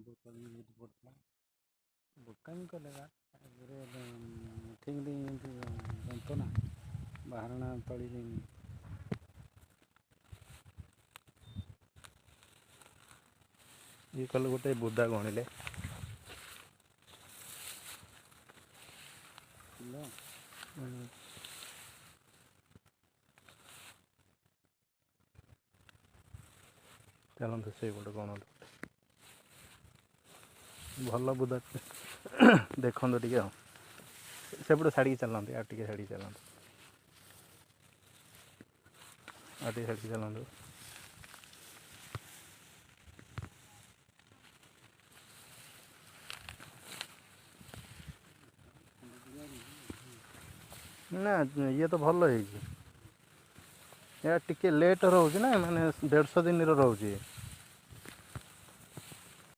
बोतल में दूध पड़ता बोकामी कलेगा ठीक जंतो ना बाहरणा तली ये कल गोटे बुदा गणिले चलते से गोटे कौन भल बुदा देखते टे सेपटे छाड़ी चलते आ छाड़ी चलते छाड़ी चलते ना ये तो भल है टिके लेट रोचे ना माने 150 दिन रोचे